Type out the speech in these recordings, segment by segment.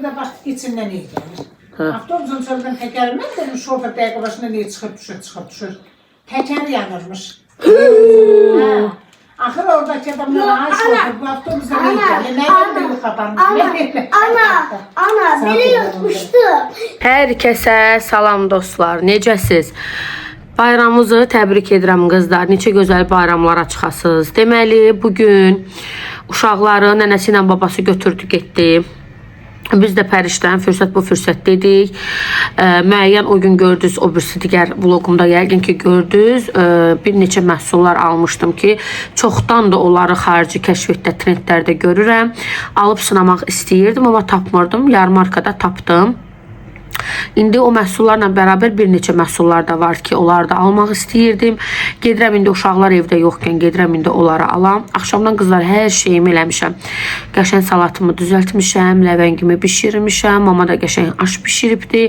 Bax, içindən iyi gəlir. Avtobusun çöldən təkərindən dedim, şofer dəqiqə başına niyə çıxıb-düşür. Təkəri yanırmış. Axır oradakı adamlar, ay şofer, bu avtobusa niyə gəlir? Mənim də yox aparmış. Ana, belə yatmışdı. Hər kəsə salam dostlar, necəsiz? Bayramınızı təbrik edirəm qızlar. Neçə gözəl bayramlara çıxasınız. Deməli, bugün uşaqları nənəsi ilə babası götürdü, getdi. Biz də Pərişdən fürsət bu fürsət dedik. Müəyyən o gün gördünüz, o birisi digər vlogumda yəqin ki gördünüz. Bir neçə məhsullar almışdım ki, çoxdan da onları xarici kəşfiyyatda, trendlərdə görürəm. Alıb sınamaq istəyirdim, amma tapmırdım. Yarmarkada tapdım. İndi o məhsullarla bərabər bir neçə məhsullar da var ki, onları da almaq istəyirdim. Gedirəm indi uşaqlar evdə yoxkən, gedirəm indi onları alam. Axşamdan qızlar hər şeyimi eləmişəm. Qəşəng salatımı düzəltmişəm, ləvəngimi bişirmişəm, mama da qəşəng aş bişiribdi.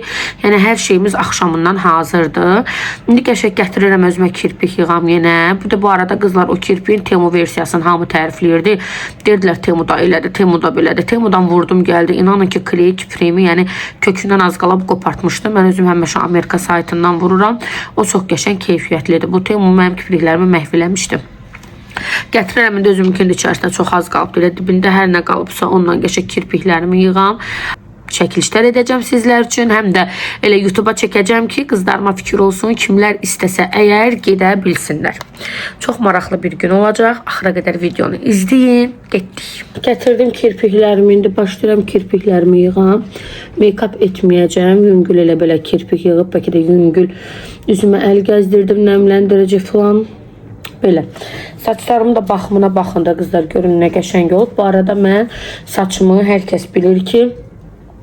Yəni hər şeyimiz axşamından hazırdır. İndi qəşəng gətirirəm özümə kirpik yığam yenə. Bir də bu arada qızlar o kirpiyin Temu versiyasını hamı tərifləyirdi. Dedilər Temuda elədi, Temuda belədi. Temudan vurdum gəldi. İnanın ki, kley kipriyimi, yəni kökündən az qalab qopartmışdım. Mən özüm həmişə Amerika saytından vururam. O çox qəşəng keyfiyyətlidir. Bu Temu mənim kipriklərimi məhv eləmişdi. Gətirərəm indi özümünkinin içərisində çox az qalıbdır. Elə dibində hər nə qalıbsa ondan qəşəng kirpiklərimi yığam. Çəkilişlər edəcəm sizlər üçün, həm də elə YouTube'a çəkəcəm ki, qızlarıma fikir olsun, kimlər istəsə əgər gedə bilsinlər. Çox maraqlı bir gün olacaq. Axıra qədər videonu izləyin. Getdik. Gətirdim kirpiklərimi, indi başlayıram kirpiklərimi yığam. Make-up etməyəcəm. Yüngül elə belə kirpik yığıb, bəlkə də yüngül üzümə əl gəzdirdim, nəmləndirici falan. Belə. Saçlarımın da baxımına baxın da qızlar, görün nə qəşəng olub. Bu arada mən saçımı hər kəs bilir ki,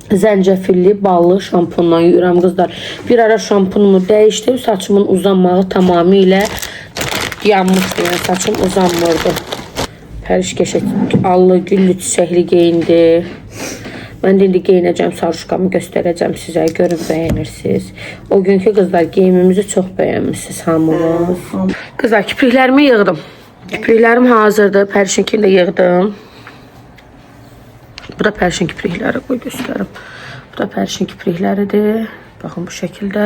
zəncəfilli, ballı şampunla yuyuram qızlar. Bir ara şampunumu dəyişdim. Saçımın uzanmağı tamamilə yanmışdı. Yəni saçım uzanmırdı. Pəriş qəşəng allı, güllü, çiçəkli geyindi. Mən də indi geyinəcəm, sarışqamı göstərəcəm sizə. Görün, bəyənirsiniz. O günkü qızlar geyimimizi çox bəyənmişsiniz hamınız. Qızlar, kipriklərimi yığdım. Kipriklərim hazırdır. Pərişinkini də yığdım. Bu da Pərişin kiprikləri, qoy göstərim. Bu da Pərişin kiprikləridir. Baxın bu şəkildə.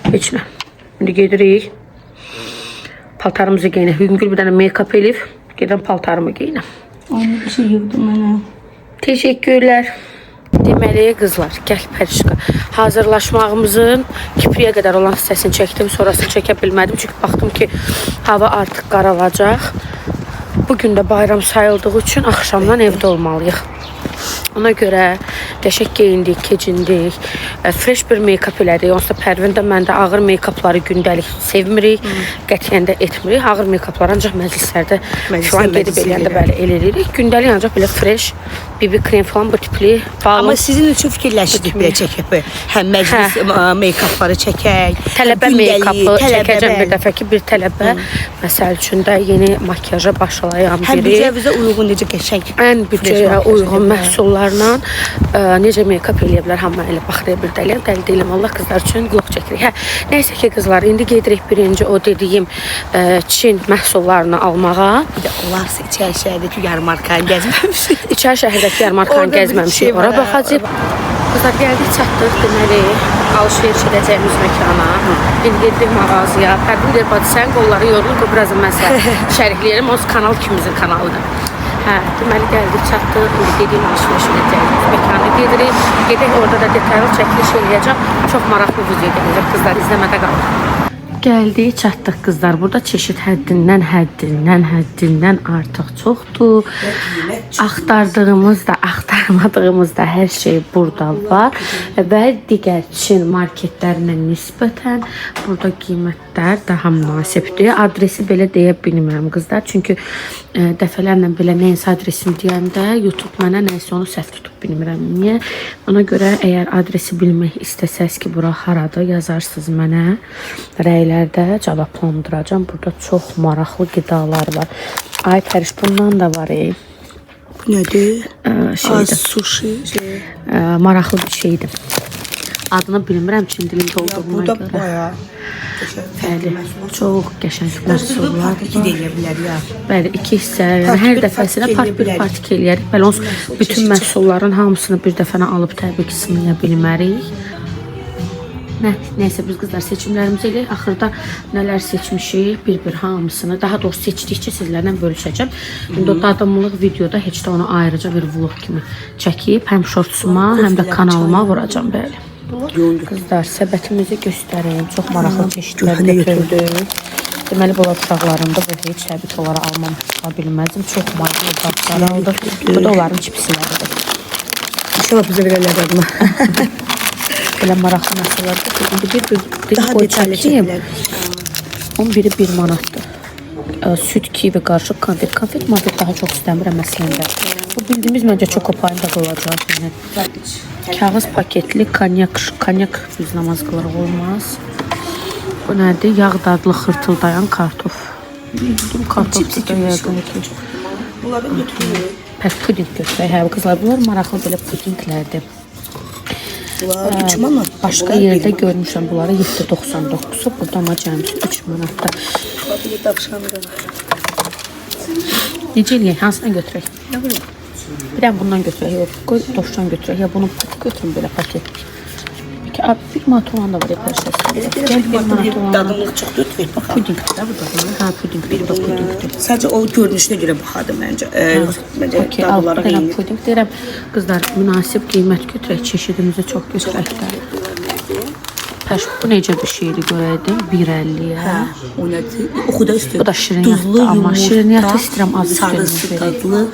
Heç nə. İndi gedirik. Paltarımızı geyinək. Yüngül bir dənə make-up elif. Gedən paltarımı geyinəm. Onu bir şey yığdım mənə. Teşekkürlər. Deməli qızlar, gəl Pərişqa. Hazırlaşmağımızın kipriyə qədər olan hissəsini çəkdim. Sonrasını çəkə bilmədim. Çünki baxdım ki, hava artıq qaralacaq. Bugün də bayram sayıldığı üçün axşamdan evdə olmalıyıq. Ona görə qəşəng geyindik, kecindik, fresh bir make-up elədik. Onsuz da Pərvin də mən də ağır make-upları gündəlik sevmirik, qətiyyən də etmirik. Ağır make-uplar ancaq məclislərdə falan gedib eləyəndə bəli eləyirik. Gündəlik ancaq belə fresh, BB krem falan bu tipli. Amma sizin üçün fikirləşdik belə çəkək. Həm məclis make-upları çəkək, tələbə make-upı çəkəcəm bir dəfə ki, bir tələbə məsəl üçün də yeni makyaja başlayam həm biri. büdcəvizə uyğun necə qəşəng. Ən büdcəyə uyğun məhsullarla necə make-up eləyə bilər, hamı elə baxır bir dəliyəm, dəli deyiləm, Allah qızlar üçün vlog çəkirik. Hə, nəysə ki qızlar, indi gedirik birinci o dediyim Çin məhsullarını almağa. Bir də olarsa İçəri şəhərdəki yarmarkanı gəzməmişik. İçəri şəhərdəki yarmarkanı gəzməmişik, ora baxacaq. Qızlar gəldik, çatdıq, deməli, alışveriş edəcəyimiz məkana. İndi gedirik mağazaya. Pərvin deyir, bacı, sən qolları yorulur, o birazdan mən sənə şərhləyərəm, o kanal kimimizin kanalıdır. Hə, deməli gəldik, çatdıq, indi gediyim alışveriş edəcəyimiz məkana gedirik. Gedək, orada da detaylı çəkiliş eləyəcəm. Çox maraqlı video gələcək, qızlar, izləmədə qalın. Gəldik, çatdıq qızlar. Burada çeşid həddindən artıq çoxdur. Axtardığımız da, axtarmadığımız da hər şey burada var. Və digər Çin marketlərinə nisbətən burada qiymətlər daha münasibdir. Adresi belə deyə bilmirəm qızlar. Çünki dəfələrlə belə nəyinsə adresini deyəndə YouTube mənə nəysə onu səhv tutub bilmirəm niyə. Ona görə əgər adresi bilmək istəsəz ki, bura haradır, yazarsınız mənə. Rəylərdə cavablandıracağım. Burada çox maraqlı qidalar var. Ay Pəriş, bundan da var. Bu nədir? Şeydir. Sushi. Maraqlı bir şeydir. Adını bilmirəm, Çin dilində olduğuna Bu da görə. bayağı. Bəli, çox qəşəng məhsullar İki var. deyə bilər ya. Bəli, iki hissələr. Yəni hər dəfəsinə part bir partik eləyərik. Bəli, onsuz bütün məhsulların hamısını bir dəfənə alıb təbii ki, sınaya bilmərik. Nəysə biz qızlar seçimlərimizi eləyək. Axırda nələr seçmişik, bir-bir hamısını, daha doğrusu seçdikcə sizlərlə bölüşəcəm. İndi o dadımlıq videoda heç də onu ayrıca bir vlog kimi çəkib, həm şortsuma, həm də kanalıma vuracam bəli. Qızlar, səbətimizi göstərim. Çox maraqlı çeşidlər götürdük. Deməli, bu uşaqlarımda bu heç təbii ki, onlara almamışla bilməzdim. Çox maraqlı dadlar aldı. Bu da onların çipsləridir. İnşallah bizə verərlər adına. Belə maraqlı məsələdir. İndi bir Daha qoy detaylı çəkeyim. çəkilər. Onun biri 1 manatdır. Süd, kivi, qarışıq, konfet. Konfet daha çox istəmirəm əslində. Bu bildiyimiz məncə çokopayında da olacaq. Yəni, kağız paketli konyak biz namaz qılırıq olmaz. Bu nədir? Yağ dadlı xırtıldayan kartof. Bildim kartof da yəqin ki. Bunları götürürük. Pək puding götürək. Hə, qızlar, bunlar maraqlı belə pudinglərdir. Bunlar 3 manat. Başqa yerdə görmüşəm bunları 7.99-u. Burada amma cəmsi 3 manatda. Bir davşanı da. Necə eləyək? Hansını götürək? Bir dənə bundan götürək. Yox, qoy dovşan götürək. Ya bunu götürün belə paket. Bir manat olan da var ya. Bir manat dadımlıq çox götürək baxaq. Pudingdir də bu da. Hə, puding. Bir də pudingdir. Sadəcə o görünüşünə görə baxardım məncə. Məncə Okey, al bir dadları dənə eyni. puding deyirəm. Qızlar, münasib qiymət götürək. Çeşidimizi çox götürək də. Bu necə bir şeydir görəydim? 1.50-yə. Hə, o nədir? Oxu da üstü. Bu da şirniyyatdır, amma şirniyyatı istəyirəm az sarısı üstünü dadlı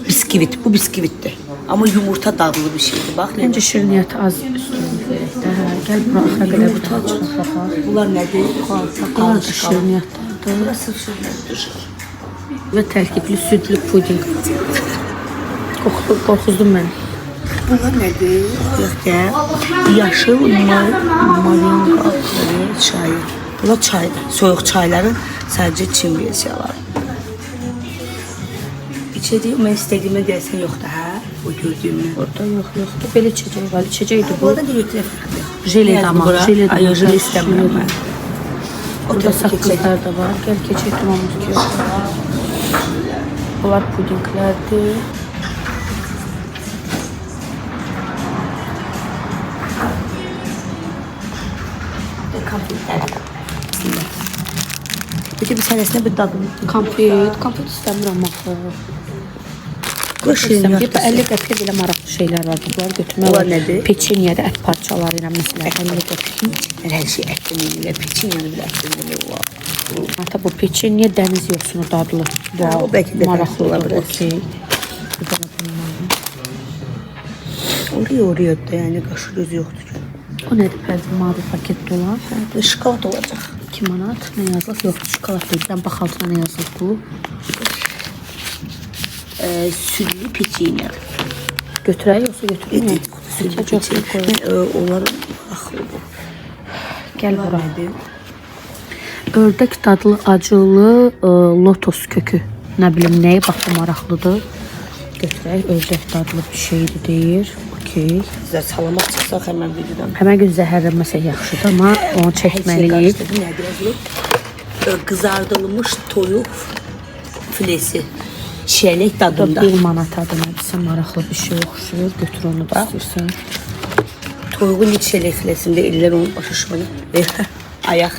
biskvit. Bu biskvitdir. Amma yumurta dadlı bir şeydir. Bax, Məncə şirniyyatı az üstünü verək də. Hə, gəl bura axıra qədər bir daha çıxaq baxaq. bunlar nədir? Bunlar da şirniyyatdır. Burası şirniyyatdır. Və tərkibli südlü puding. Qorxuzdum mən. Bunlar nədir? Yox gəl. Yaşıl marinka çayı. Bunlar çaydır. Soyuq çayların sadəcə Çin versiyaları. İçəcək mən istədiyimə gəlsən yoxdur, hə? O gördüyümü. Orada yoxdur. Belə içəcək var. İçəcəkdir bu. Burada da götürə fərqli. Jeli amma. Jeli Ay, jeli istəmirəm mən. Burada saqqızlar da var. Gəl keçək dumamız ki yoxdur. Bunlar pudinglərdir. Peki bir sənəsinə bir dadım. Konfet istəmirəm axı. Bu şirniyyat. 50 qəpiyə belə maraqlı şeylər var. Bunları götürmək Bunlar var. nədir? Peçenyədə ət parçaları ilə məsələn 50 qəpiyə. Hər şey ətdən eləyirlər, peçenyanı bile ətdən eləyirlər. Hatta bu peçenye dəniz yosunu dadlı. O bəlkə də maraqlı ola olur. bilər. Okey. Oraya da yəni qaşı gözü yoxdur ki. O nədir pərdi mavi paketdə olan? Bu şokolad olacaq. 2 manat. Nə yazılıb? Yox, şokolad deyil. Sən bax altına nə yazılıb bu? Südlü peçenya. Götürək yoxsa götürməyək? Südlü peçenya. Onlar axlı bu. Gəl bura. Ördək dadlı acılı lotos kökü. Nə bilim nəyi bax bu maraqlıdır. Götürək. Ördək dadlı bir şeydir deyir. Okey. Sizə salamat çıxsaq həmən videodan. Həmən gün zəhərlənməsə yaxşıdır, amma onu çəkməliyik. Qızardılmış toyuq filesi. Çiyələk dadında. 1 manatadır nədirsə maraqlı bir şey oxşuyur. Götür onu da istəyirsən. Toyuğun iç çiyələk filesində ellər onun başı şöyle. Ayaq.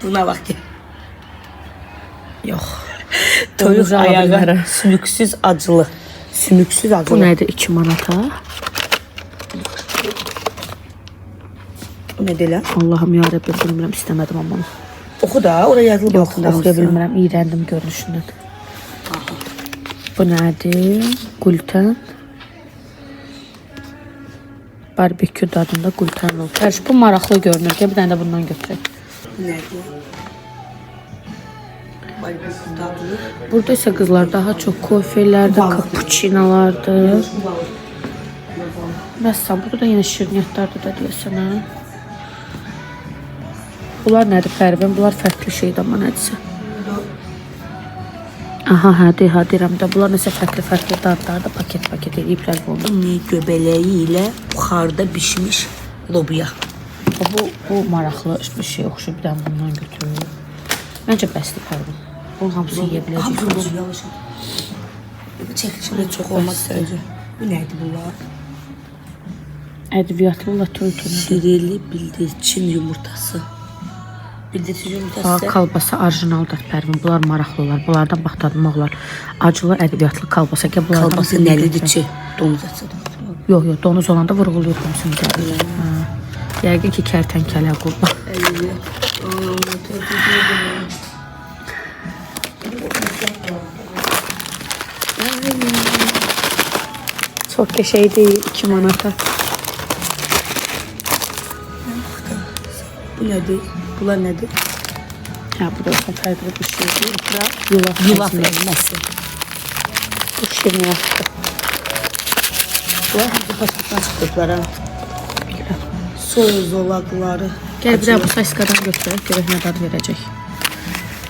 Buna bax ki. Yox. Toyuq Onu ayağı bilmərəm. sümüksüz acılı. Sümüksüz Bu acılı. nədir? 2 manata. Bu nə deyirlər? Allahım ya Rəbbim bilmirəm, istəmədim amma onu. Oxu da, oraya yazılıb Yox, altında. oxuya bilmirəm, iyrəndim görünüşündən. Bu nədir? Gluten. Barbekü dadında gluten olur. Hər şey bu maraqlı görünür. Gəl bir dənə də bundan götürək. Bu nədir? Barbekü dadlı. Burada isə qızlar daha çox kofelərdir, kapuçinalardır. Məsələn, burada da yenə şirniyyatlardır da deyəsən, hə? Bunlar nədir Pərvin? Bunlar fərqli şeydir amma nədirsə. Aha, hə deyirəm də. Bunlar nəsə fərqli dadlarda paket eləyiblər bunu. Göbələyi ilə buxarda bişmiş lobya. Bu maraqlı bir şey oxşur. Bir dənə bundan götürür. Məncə bəsdir pardon. Bunun hamısı yeyə biləcək. Yavaş. Bu çəkilişində çox olmaq istəyəcək. Bu nədir bunlar? Ədviyyatlı turtunu. Sireli bildirçin yumurtası. Bildirçin yumurtası. Kalbasa orijinaldır Pərvin. Bunlar maraqlı olar. Bunlardan bax dadmaq olar. Acılı ədviyyatlı kalbasa. Kalbasa nəlidir ki? Donuz ətsidir. Yox, donuz olanda vurğuluyur hamısını gəlir. Yəqin ki, kərtənkələ qurban. Çox qəşəng deyil, 2 manata. Bu nədir? Bunlar nədir? Bu da fərqli bir şeydir. Yulaf elməsi. Bu şirniyyatdır. Bunlar hamısı paspatdan çıxdıqları. Soy zolaqları. Gəl bir bu saskadan götür, görək nə dad verəcək.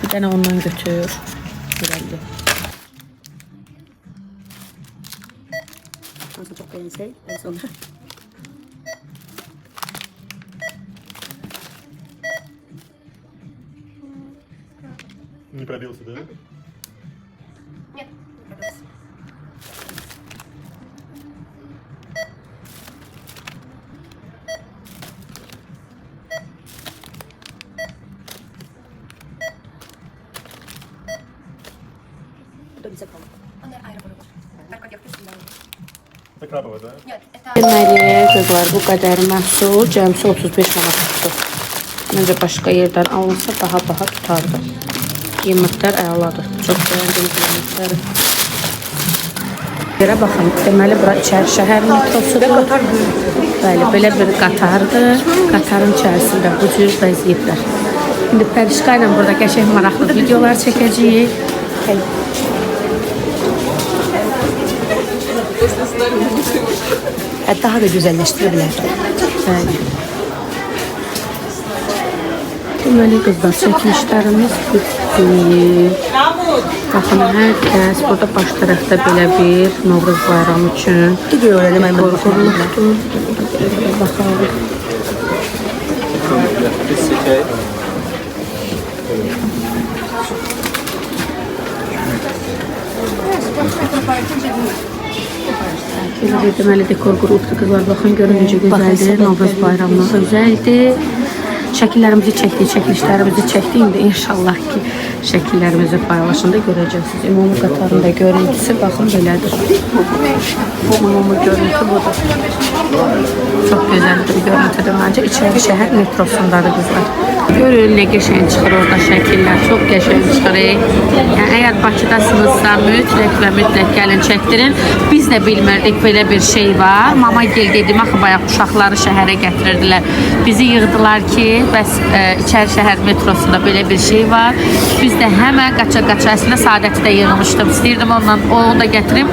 Bir dənə ondan götür. Görəlli. Nasıl çok beğensek en sonra. Не пробился, да? Bu da bize kaldı. Это крабовая, да? Deməli, qızlar, bu qədər məhsul cəmsi 35 manat tutdu. Məncə başqa yerdən alınsa daha baha tutardı. Qiymətlər əladır. Çox bəyəndim qiymətləri. Yerə baxın, deməli bura içəri şəhər metrosudur. Bəli, belə bir qatardır. Qatarın içərisində bu cür vəziyyətlər. İndi Pərişqa ilə burada qəşəng maraqlı videolar çəkəcəyik. Daha da güzelleştirebilir. Bəli. Deməli qızlar, çəkilişlərimiz bitdi. Baxın, hər kəs burada baş tərəfdə belə bir Novruz bayramı üçün qorxurluqdur. Baxalım. Deməli dekor qrupdur qızlar. Baxın, görün necə gözəldir. Novruz bayramına özəldir. Şəkillərimizi çəkdik, çəkilişlərimizi çəkdik. İndi inşallah ki, şəkillərimizi paylaşında görəcəksiniz. Ümumi qatarın da görüntüsü baxın belədir. Ümumi görüntü budur. Çox gözəl bir görüntüdür. Məncə içəri şəhər metrosundadır qızlar. Görün nə qəşəng çıxır orada şəkillər. Çox qəşəng çıxır. Yəni əgər Bakıdasınızsa mütləq və mütləq gəlin çəkdirin. Biz də bilmirdik belə bir şey var. Mama gel dedim axı bayaq uşaqları şəhərə gətirirdilər. Bizi yığdılar ki, bəs içəri şəhər metrosunda belə bir şey var. Biz də həmən qaça-qaça əslində Saadəti də yığmışdım. İstəyirdim onu da gətirim.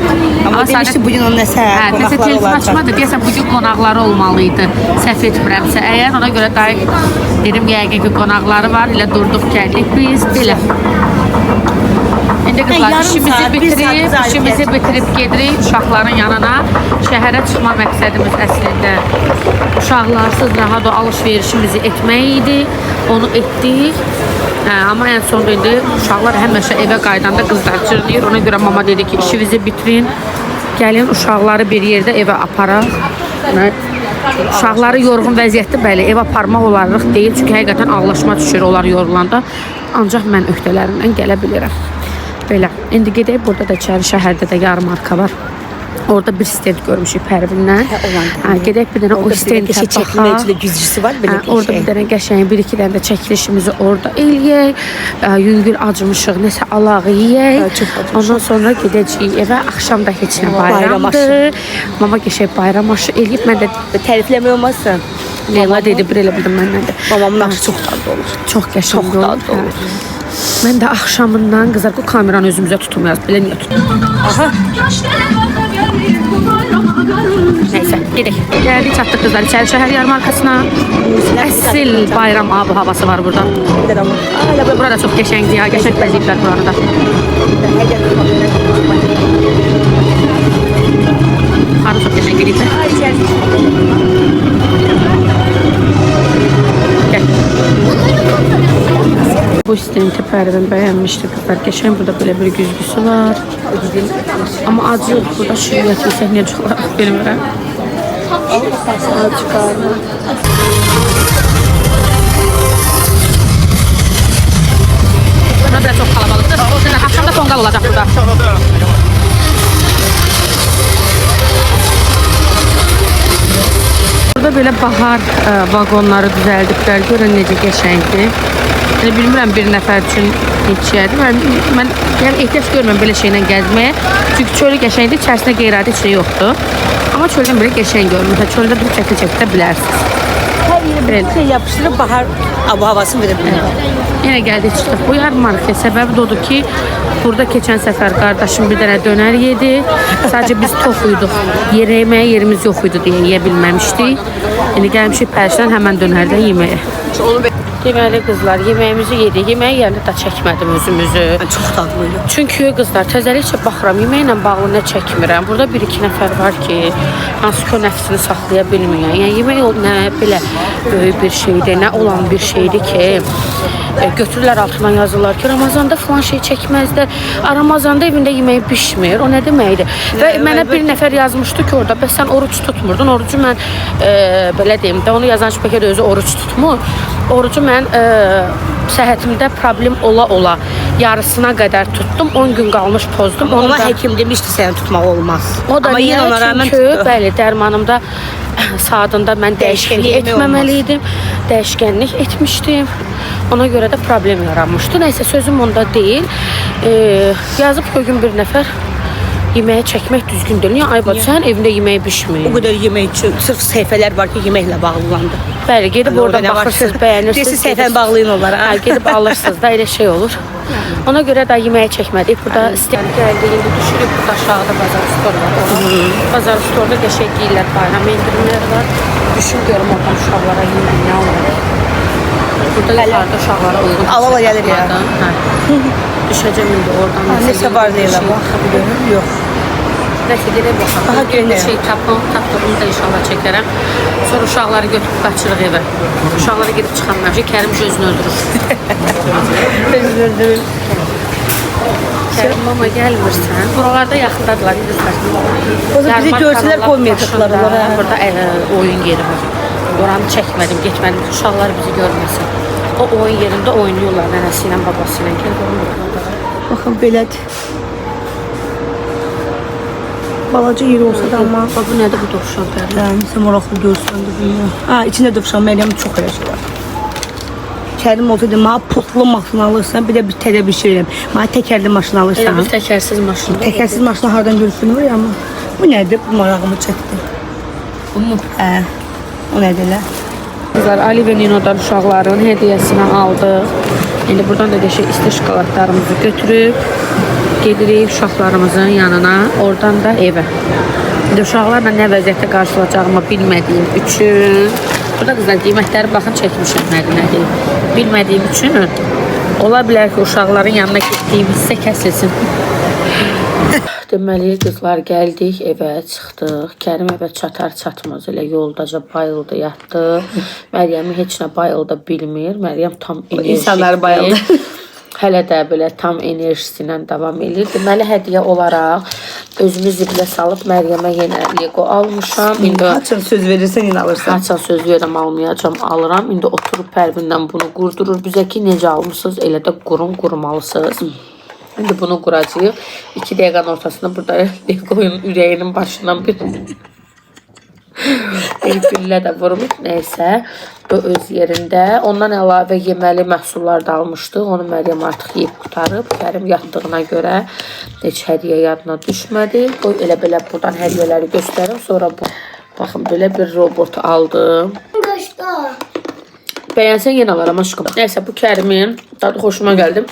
Ama demişti bugün onun nəsə Nəsə telefon açmadı. Deyəsən bugün qonaqları olmalıydı. Səhv etmirəmsə. Əgər ona görə dedim yəqin ki qonaqları var. Elə durduq gəldik biz. Belə. İndi qızlar işimizi bitirib gedirik uşaqların yanına. Şəhərə çıxma məqsədimiz əslində uşaqlarsız rahat o alış-verişimizi etmək idi. Onu etdik. Amma ən sonunda indi uşaqlar həmişə evə qaydanda qızlar çırlayır. Ona görə mama dedi ki, işinizi bitirin. Gəlin uşaqları bir yerdə evə aparaq. Uşaqları yorğun vəziyyətdə bəli ev aparmaq olarıq deyil. Çünki həqiqətən ağlaşma düşür onlar yorulanda. Ancaq mən öhdələrimdən gələ bilirəm. Belə. İndi gedək, burada da içəri şəhərdə də yarmarka var. Orada bir stend görmüşük Pərvindən. Gedək bir dənə o stenddə baxaq. Güzcüsü var. Orada bir dənə qəşəng bir-iki dənə də çəkilişimizi orada eləyək. Yüngül acımışıq, nəsə alaq yeyək. Ondan sonra gedəcəyik evə. Axşam da heç nə bayramdır. Mama qəşəng bayram aşı eləyib. Mən də tərifləmək olmasın. Leyla dedi, bir elə bildim məndən də. Babamın aşı çox dadlı olur. Çox qəşəng olur. Mən də axşamından qızlar bu kameranı özümüzə tutmayaq. Belə niyə tutmayaq? Aha. Neyse, gedək. Gəldik, çatdıq qızlar içəri şəhər yarmarkasına. Əsil bayram havası var burada. Burada çox qəşəngdir ya, qəşəng bəzəyiblər buranı da. Yuxarı çox qəşəng gediblər. Tinti Pərvin bəyənmişdi. Qədər qəşəng. Burada belə bir güzgüsü var. Amma acı burada şiriyət yesək necə olar bilmirəm. Çıxarma. Burada belə çox kalabalıqdır. Axşamda tonqal olacaq burada. Burada belə bahar vaqonları düzəldiblər. Görün necə qəşəngdir. Yəni bilmirəm bir nəfər üçün neçəyədir. Mən yəni ehtiyac görmürəm belə şeylə gəzməyə. Çünki çölü qəşəngdir, içərisində qeyri-adi heç nə yoxdur. Amma çöldən belə qəşəng görünür. Çöldə bir çəkə bilərsiniz. Hər yerə bir şey yapışdırıb bahar havasını verə bilir. Yenə gəldik çıxdıq bu yarmarkaya. Səbəbi də odur ki, burada keçən səfər qardaşım bir dənə dönər yedi. Sadəcə biz tox uyduq. Yeməyə yerimiz yox idi deyə yeyə bilməmişdik. Yəni gəlmişik Pərşdən həmən dönərdən yeməyə. Deməli qızlar, yeməyimizi yedik. Yeməyi yerində də çəkmədim özümüzü. Çox dadlıydı. Çünki qızlar təzəlikcə baxıram, yeməklə bağlı nə çəkmirəm. Burada 1-2 nəfər var ki, hansı ki o nəfsini saxlaya bilmir. Yəni yemək nə belə böyük bir şeydir, nə olan bir şeydir ki, götürürlər altından yazırlar ki, Ramazanda filan şey çəkməzlər. Ramazanda evində yemək bişmir. O nə deməkdir? Və mənə bir nəfər yazmışdı ki, orada, bəs sən oruç tutmurdun. Orucu mən belə deyim də, onu yazan şübhə də özü oruç tutmur. Orucu mən səhhətimdə problem ola yarısına qədər tutdum. 10 gün qalmış pozdum. Ona həkim demişdi səni tutmaq olmaz. O da amma niyə? yenə ona rəğmən Çünki tutdu. bəli, dərmanımda saatında mən dəyişiklik etməməliydim. Dəyişkənlik etmişdim. Ona görə də problem yaranmışdı. Nəysə sözüm onda deyil. Yazıb ki, o gün bir nəfər yeməyə çəkmək düzgün deyil. Niyə Ayba sən evində yemək bişmir? O qədər yemək üçün sırf səhifələr var ki, yeməklə bağlılandı. Bəli, gedib oradan baxırsınız, bəyənirsiniz. Deyirsiz səhifəni bağlayın onlara. Gedib alırsınız da elə şey olur. Ona görə də yeməyə çəkmədik. Burada istəyən gəldi, indi düşürük. Burada aşağıda bazar stor var. Bazar storda qəşəng geyirlər, bayram endirimləri var. Düşün görüm oradan uşaqlara yemək nə olur. Burada yuxarıda uşaqlara uyğun. Alala gəlir ya. Düşəcəm indi oradan. Nəsə var deyirlər, baxa biliyorum. Yox. Nəsə gedək baxaq. Aha, Bir görünür. şey tapdığımı da inşallah çəkərəm. Sonra uşaqları götürüb qaçırıq evə. Uşaqlara gedib çıxanlar ki, Kərim özünü öldürür. Özünü öldürür. Kərim, mama gəlmirsən. Buralarda yaxındadılar. O da bizi görsələr qoymayacaqlar onlara. Burada oyun yeri var. Oranı çəkmədim, getmədim ki, uşaqlar bizi görməsin. O oyun yerində oynuyorlar nənəsi ilə, babası ilə. Baxın belədir. Balaca yeri olsa da amma. Bu nədir bu dovşan Kərim? Nəsə maraqlı görsəndə bilmirəm. Ha, içində dovşan Məryəm çox elə şey var. Kərim olsaydı, mənə putlu maşın alırsan, bir də bir təkər bir şey eləm. Mənə təkərli maşın alırsan. Elə bir təkərsiz maşın. Təkərsiz maşını hardan görürsün var ya amma. Bu nədir? Bu marağımı çəkdi. Bu mu? Hə. O nədir elə? Qızlar, Ali və Nino'dan uşaqların hədiyəsini aldıq. İndi buradan da qəşəng isti şokoladlarımızı götürüb gedirik uşaqlarımızın yanına, oradan da evə. İndi uşaqlarla nə vəziyyətdə qarşılayacağımı bilmədiyim üçün, burada qızlar qiymətləri baxın çəkmişəm nədir. Bilmədiyim üçün ola bilər ki, uşaqların yanına getdiyim hissə kəsilsin. Deməli, qızlar gəldik, evə çıxdıq. Kərim evə çatar-çatmaz elə yoldaca bayıldı, yatdı. Məryəmi heç nə bayıldı bilmir. Məryəm tam enerjikdir. İnsanlar bayıldı. Hələ də belə tam enerjisi ilə davam edir. Deməli, hədiyyə olaraq özümü zibilə salıb Məryəmə yenə Lego almışam. Haçan söz verirsən, yine alırsan. Haçan söz verirəm, almayacam, alıram. İndi oturub Pərvindən bunu qurdurur. Bizə ki, necə almışsınız, elə də qurmalısınız. İndi bunu quracağıq. 2 dəqiqənin ortasında burada Lego'nun ürəyinin başından bir güllə də vurmuş. Nəysə, bu öz yerində. Ondan əlavə yeməli məhsullar da almışdıq. Onu Məryəm artıq yeyib qutarıb. Kərim yatdığına görə heç hədiyyə yadına düşmədi. Qoy elə belə buradan hədiyyələri göstərim. Sonra bu, baxın, belə bir robot aldım. Bəyənsən yenə alaram aşkım. Nəysə, bu Kərimin dadı xoşuma gəldi.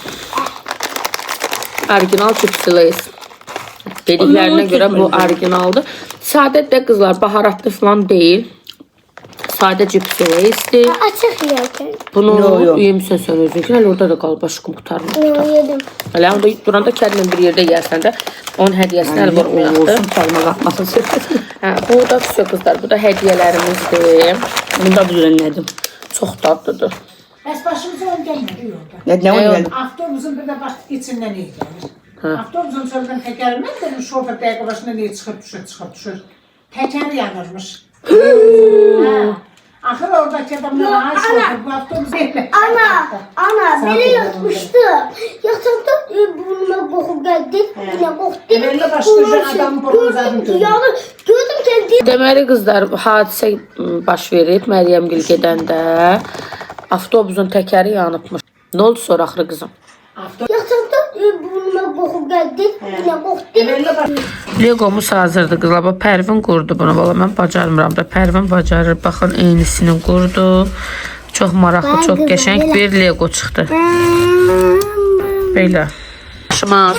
Orijinal Chips Lays. Dediklərinə görə bu orijinaldır. Sadə də qızlar, baharatlı falan deyil. Sadə Chips Lays'dir. Açıq yerken. Bunu yemişsən sən özün. Hələ orada da qalıb aşkım qutarma. Yedim. Hələ orada duranda kəndinlə bir yerdə yersən də onun hədiyyəsini əl var olsun. Çalma qatmasın. Bu da qızlar, bu da hədiyyələrimizdir. Bunda düzənlədim. Çox dadlıdır. Bəs başımıza on gəlmədi yolda. Ne oluyor? Avtobusun bir de bak içinden iyi gelir. Avtobusun sonradan tekerinden benim şoför dəqiqə başına niye çıxıb düşür. Tekeri yanırmış. Axır oradaki adamlar ay şoför bu avtobus değil. Ana beni yatmıştı. Yatağımda burnuma koku geldi. Yine koktu. Evvel başqa adamın burnundan gördüm. Yani gördüm kendi. Deməli qızlar, hadisə baş verib Məryəmgil gedəndə avtobusun təkəri yanıbmış. Nə oldu sonra axırı qızım? Yatağımda burnuma koku geldi. Yine koktu. Evvel Legomuz hazırdır qızlar. Bax, Pərvin qurdu bunu. Valla mən bacarmıram da. Pərvin bacarır. Baxın, eynisini qurdu. Çox maraqlı, çox qəşəng bir Lego çıxdı. Belə. Başımız,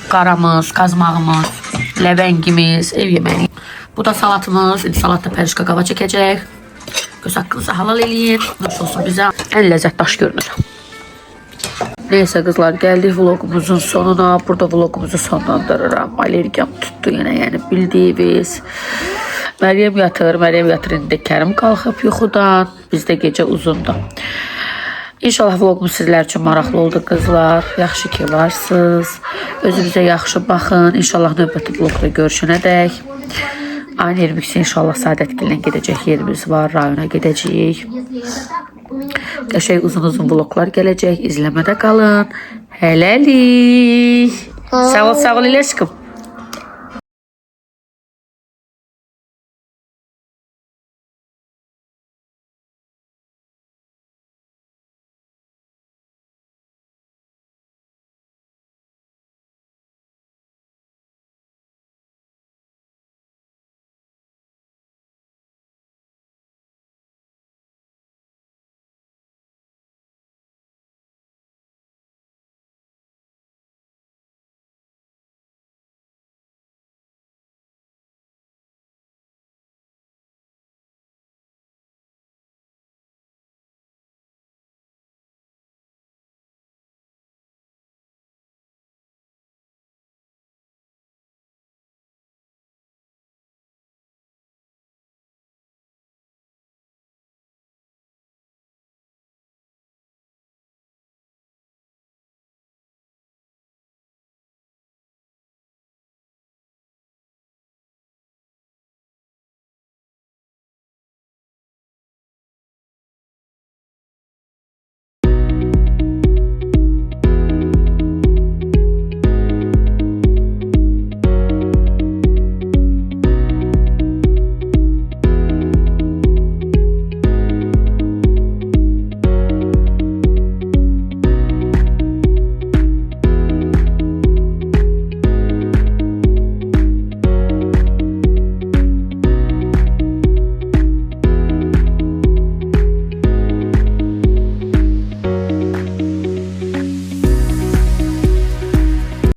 qaramız, qazmağımız, ləvəngimiz, ev yeməyi. Bu da salatımız. İndi salatda pərişka qava çəkəcək. Göz haqqınızı halal eləyin. Nuş olsun bizə. Ən ləzzət daş görünür. Neyse qızlar, gəldik vlogumuzun sonuna. Burada vlogumuzu sonlandırıram. Alergiyam tutdu yenə, yəni bildiyiniz. Məryəm yatır, indi Kərim qalxıb yuxudan. Bizdə gecə uzundur. İnşallah vlogumuz sizlər üçün maraqlı oldu qızlar. Yaxşı ki varsınız. Özünüzə yaxşı baxın. İnşallah növbəti vlogda görüşənədək. Ayın 22-si inşallah Saadətgillə gedəcək yerimiz var. Rayona gedəcəyik. Qəşəng uzun vloglar gələcək. İzləmədə qalın. Hələlik. Sağ ol, İlyasqım.